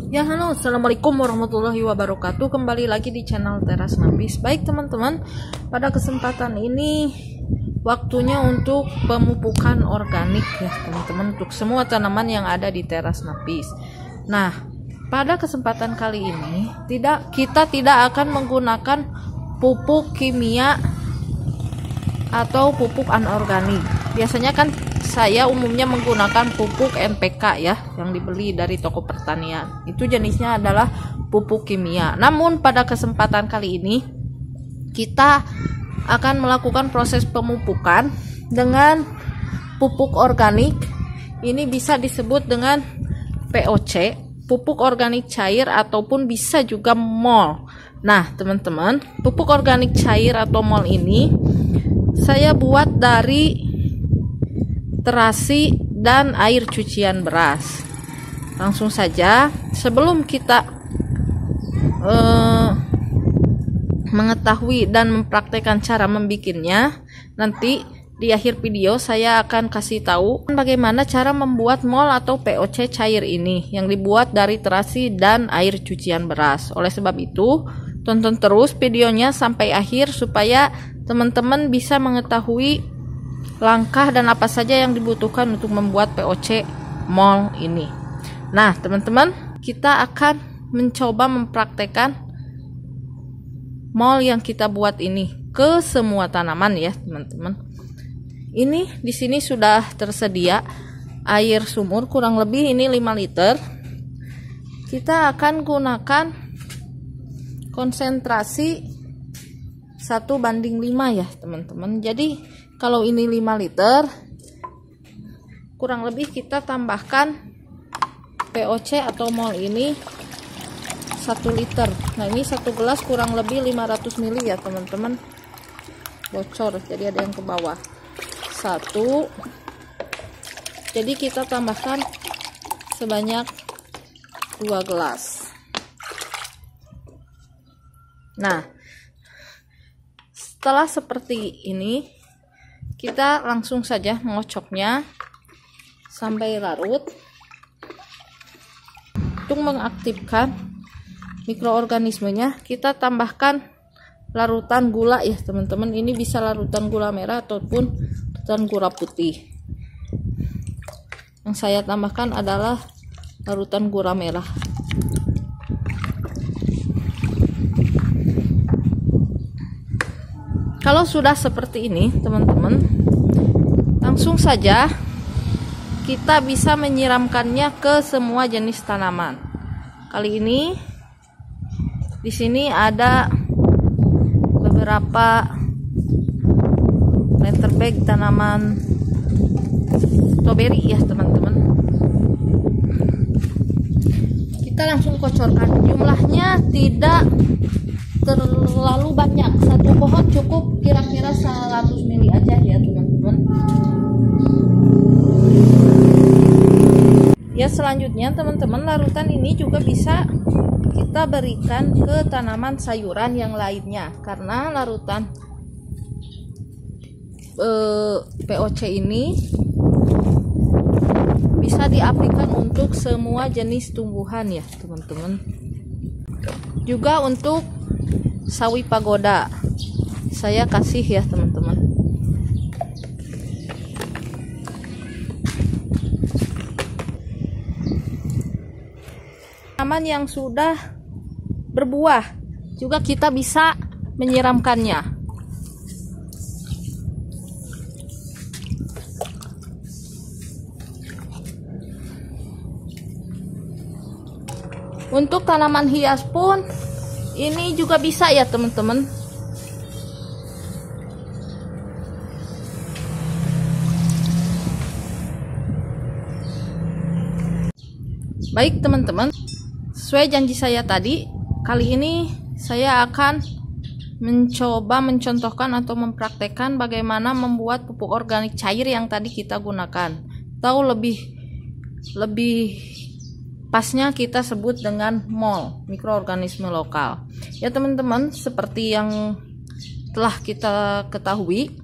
Ya halo, assalamualaikum warahmatullahi wabarakatuh. Kembali lagi di channel Teras Nafis. Baik teman-teman, pada kesempatan ini waktunya untuk pemupukan organik ya teman-teman, untuk semua tanaman yang ada di Teras Nafis. Nah, pada kesempatan kali ini kita tidak akan menggunakan pupuk kimia atau pupuk anorganik. Biasanya kan saya umumnya menggunakan pupuk NPK ya, yang dibeli dari toko pertanian. Itu jenisnya adalah pupuk kimia. Namun pada kesempatan kali ini kita akan melakukan proses pemupukan dengan pupuk organik. Ini bisa disebut dengan POC, pupuk organik cair, ataupun bisa juga mol. Nah teman-teman, pupuk organik cair atau mol ini saya buat dari terasi dan air cucian beras. Langsung saja, sebelum kita mengetahui dan mempraktekkan cara membikinnya, nanti di akhir video saya akan kasih tahu bagaimana cara membuat mol atau POC cair ini yang dibuat dari terasi dan air cucian beras. Oleh sebab itu, tonton terus videonya sampai akhir supaya teman-teman bisa mengetahui langkah dan apa saja yang dibutuhkan untuk membuat POC mol ini. Nah teman-teman, kita akan mencoba mempraktekkan mol yang kita buat ini ke semua tanaman ya teman-teman. Ini di sini sudah tersedia air sumur kurang lebih ini 5 liter. Kita akan gunakan konsentrasi 1:5 ya teman-teman. Jadi kalau ini 5 liter, kurang lebih kita tambahkan POC atau mol ini 1 liter. Nah ini 1 gelas kurang lebih 500 ml ya teman-teman. Bocor, jadi ada yang ke bawah. 1. Jadi kita tambahkan sebanyak 2 gelas. Nah, setelah seperti ini, kita langsung saja mengocoknya sampai larut. Untuk mengaktifkan mikroorganismenya, kita tambahkan larutan gula ya teman-teman. Ini bisa larutan gula merah ataupun larutan gula putih. Yang saya tambahkan adalah larutan gula merah. Kalau sudah seperti ini teman-teman, langsung saja kita bisa menyiramkannya ke semua jenis tanaman. Kali ini di sini ada beberapa liter bag tanaman strawberry ya teman-teman. Kita langsung kocorkan. Jumlahnya tidak terlalu banyak, satu pohon cukup kira-kira 100 ml aja ya teman-teman. Ya selanjutnya teman-teman, larutan ini juga bisa kita berikan ke tanaman sayuran yang lainnya, karena larutan POC ini bisa diaplikasikan untuk semua jenis tumbuhan ya teman-teman. Juga untuk sawi pagoda saya kasih ya teman-teman. Tanaman yang sudah berbuah juga kita bisa menyiramkannya. Untuk tanaman hias pun ini juga bisa ya teman-teman. Baik teman-teman, sesuai janji saya tadi, kali ini saya akan mencoba mencontohkan atau mempraktekkan bagaimana membuat pupuk organik cair yang tadi kita gunakan. Tahu lebih pasnya kita sebut dengan mol, mikroorganisme lokal. Ya teman-teman, seperti yang telah kita ketahui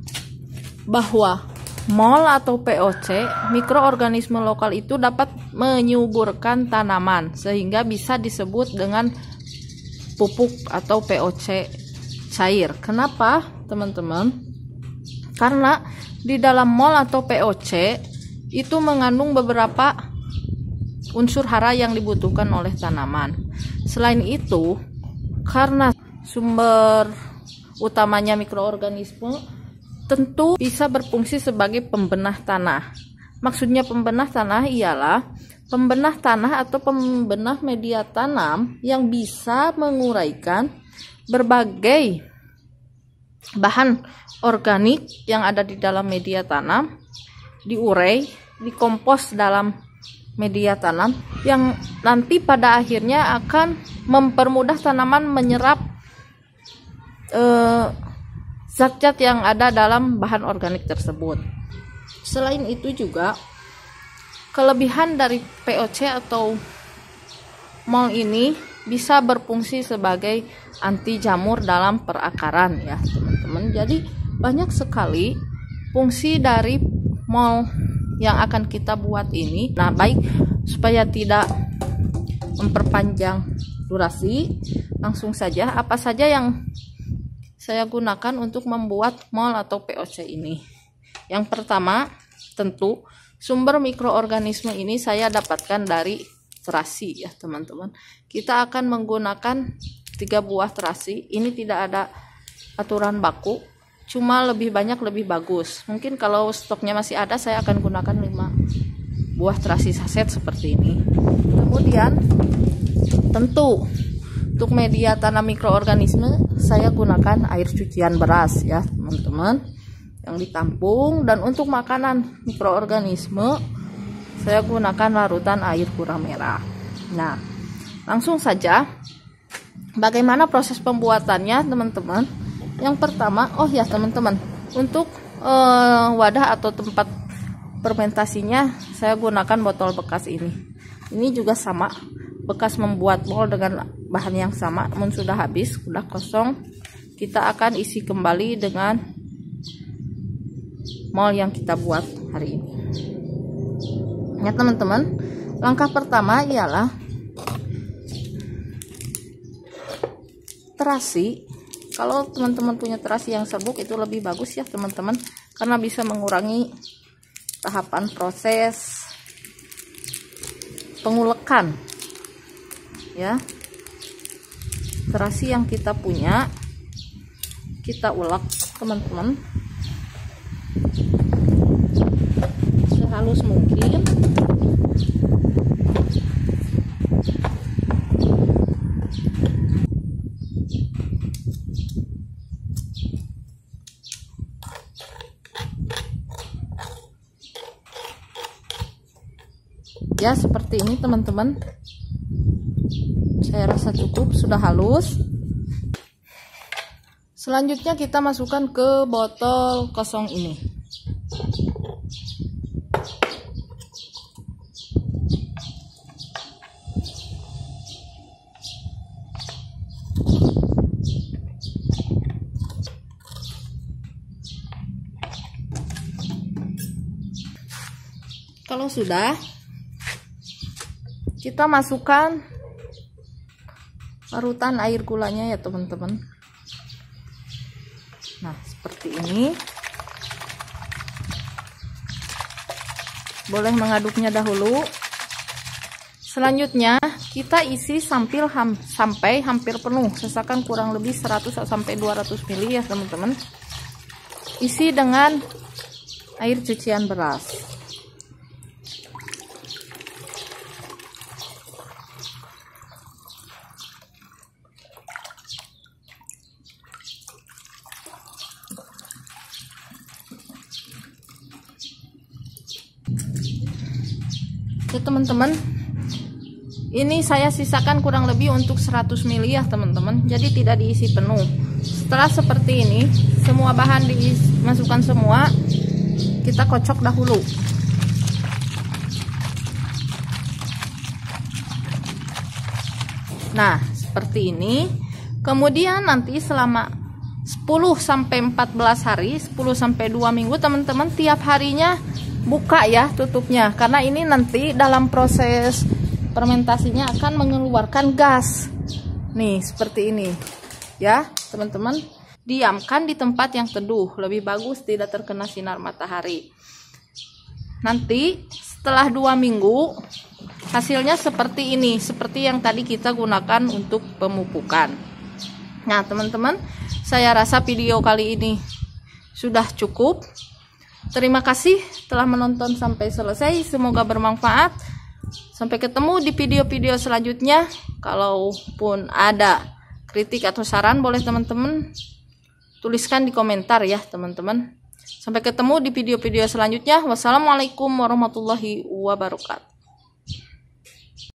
bahwa MOL atau POC, mikroorganisme lokal itu dapat menyuburkan tanaman sehingga bisa disebut dengan pupuk atau POC cair. Kenapa, teman-teman? Karena di dalam MOL atau POC itu mengandung beberapa unsur hara yang dibutuhkan oleh tanaman. Selain itu, karena sumber utamanya mikroorganisme, tentu bisa berfungsi sebagai pembenah tanah. Maksudnya pembenah tanah ialah pembenah tanah atau pembenah media tanam yang bisa menguraikan berbagai bahan organik yang ada di dalam media tanam, diurai, dikompos dalam media tanam yang nanti pada akhirnya akan mempermudah tanaman menyerap zat-zat yang ada dalam bahan organik tersebut. Selain itu juga kelebihan dari POC atau MOL ini bisa berfungsi sebagai anti jamur dalam perakaran ya teman-teman. Jadi banyak sekali fungsi dari MOL yang akan kita buat ini. Nah, baik, supaya tidak memperpanjang durasi, langsung saja apa saja yang saya gunakan untuk membuat MOL atau POC ini. Yang pertama, tentu sumber mikroorganisme ini saya dapatkan dari terasi ya teman-teman. Kita akan menggunakan 3 buah terasi. Ini tidak ada aturan baku, cuma lebih banyak lebih bagus. Mungkin kalau stoknya masih ada, saya akan gunakan 5 buah terasi saset seperti ini. Kemudian tentu untuk media tanam mikroorganisme saya gunakan air cucian beras ya teman-teman yang ditampung, dan untuk makanan mikroorganisme saya gunakan larutan air gula merah. Nah, langsung saja bagaimana proses pembuatannya teman-teman. Yang pertama, teman-teman, untuk wadah atau tempat fermentasinya saya gunakan botol bekas ini. Ini juga sama, bekas membuat MOL dengan bahan yang sama. Namun sudah habis, sudah kosong, kita akan isi kembali dengan MOL yang kita buat hari ini. Ya teman-teman, langkah pertama ialah terasi. Kalau teman-teman punya terasi yang serbuk itu lebih bagus ya teman-teman, karena bisa mengurangi tahapan proses pengulekan ya. Terasi yang kita punya kita ulek teman-teman sehalus mungkin. Ya seperti ini teman-teman, saya rasa cukup, sudah halus. Selanjutnya kita masukkan ke botol kosong ini. Kalau sudah, kita masukkan larutan air gulanya ya teman-teman. Nah seperti ini. Boleh mengaduknya dahulu. Selanjutnya kita isi sampai hampir penuh, sesakan kurang lebih 100 sampai 200 ml ya teman-teman. Isi dengan air cucian beras. Oke teman-teman, ini saya sisakan kurang lebih untuk 100 ml ya teman-teman, jadi tidak diisi penuh. Setelah seperti ini, semua bahan dimasukkan semua, kita kocok dahulu. Nah seperti ini. Kemudian nanti selama 10 sampai 14 hari, 10 sampai 2 minggu teman-teman, tiap harinya buka ya tutupnya, karena ini nanti dalam proses fermentasinya akan mengeluarkan gas. Nih, seperti ini. Ya, teman-teman, diamkan di tempat yang teduh, lebih bagus tidak terkena sinar matahari. Nanti setelah 2 minggu hasilnya seperti ini, seperti yang tadi kita gunakan untuk pemupukan. Nah, teman-teman, saya rasa video kali ini sudah cukup. Terima kasih telah menonton sampai selesai, semoga bermanfaat. Sampai ketemu di video-video selanjutnya. Kalaupun ada kritik atau saran, boleh teman-teman tuliskan di komentar ya teman-teman. Sampai ketemu di video-video selanjutnya. Wassalamualaikum warahmatullahi wabarakatuh.